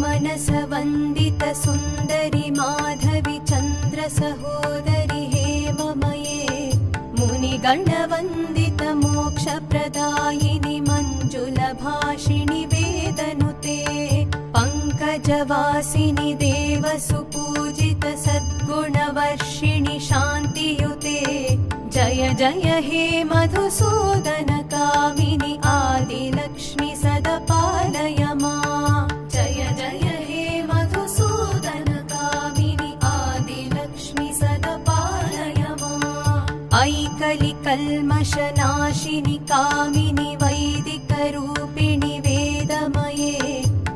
मनसवन्दित सुन्दरि माधवि चन्द्र सहोदरि हेममये मुनिगणवन्दित मोक्षप्रदायिनि मञ्जुलभाषिणि वेदनुते पङ्कजवासिनि देवसुपूजित सद्गुणवर्षिणि शान्तियुते जय जय हे मधुसूदन कामिनि आदिलक्ष्मि सदपालय माम् जय जय हे मधुसूदन कामिनि आदिलक्ष्मि सदपालय माम् ऐकलिकल्मषनाशिनि कामिनि वैदिकरूपिणि वेदमये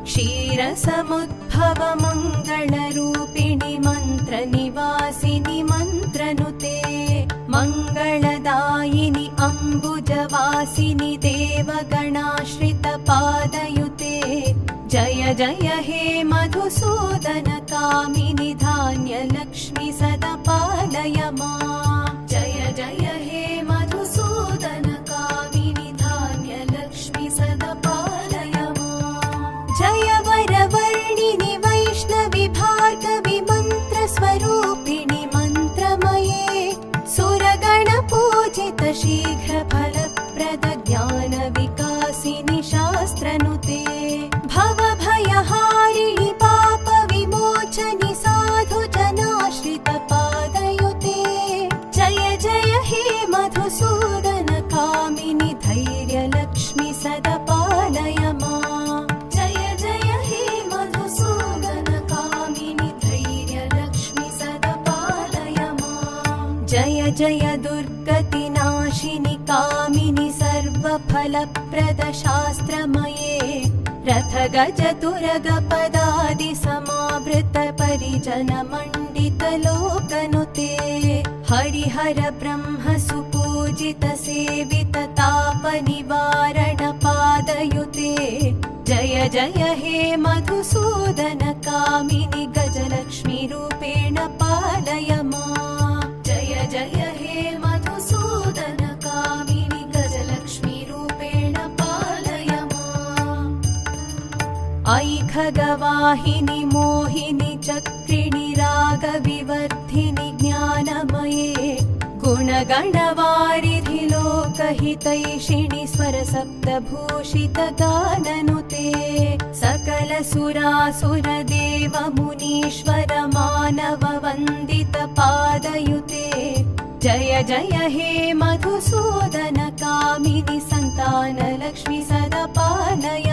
क्षीरसमुद्भव मङ्गलरूपिणि मन्त्रनिवासिनि मन्त्रनुते मङ्गलदायिनि अम्बुजवासिनि देवगणाश्रितपादयुते जय जय हे मधुसूदन कामिनि धान्यलक्ष्मि सदपालय माम् जय जय हे मधुसूदन कामिनि धान्यलक्ष्मि सदपालय माम् जय वरवर्णिनि वैष्णवि भार्गवि मन्त्रस्वरूपिणि मन्त्रमये सुरगणपूजित शीघ्रफलप्रद ज्ञानविकासिनि शास्त्रनुते भवभयहारिणि पापविमोचनि साधुजनाश्रितपादयुते जय जय हे मधुसूदन कामिनि धैर्यलक्ष्मि सदपालय माम् जय जय हे मधुसूदन कामिनि धैर्यलक्ष्मि सदपालय माम् जय जय दुर्गतिनाशिनि कामिनि सर्वफलप्रद शास्त्रमये रथगजतुरगपदादि समावृत परिजन मण्डित लोकनुते हरिहर ब्रह्म सुपूजित सेवित ताप निवारण पादयुते जय जय हे मधुसूदन कामिनि गजलक्ष्मी रूपेण पालय माम् जय जय हे मधुसूदन कामिनि गजलक्ष्मी रूपेण पालय माम् ऐखगवाहिनि मोहिनि चक्रिणि रागविवर्धिनि ज्ञानमये गुणगणवारिधि लोकहितैषिणि स्वरसप्तभूषित गाननुते सकलसुरासुर देव मुनीश्वर मानव वन्दित पादयुते जय जय हे मधुसूदन कामिनि सन्तानलक्ष्मि सदपालय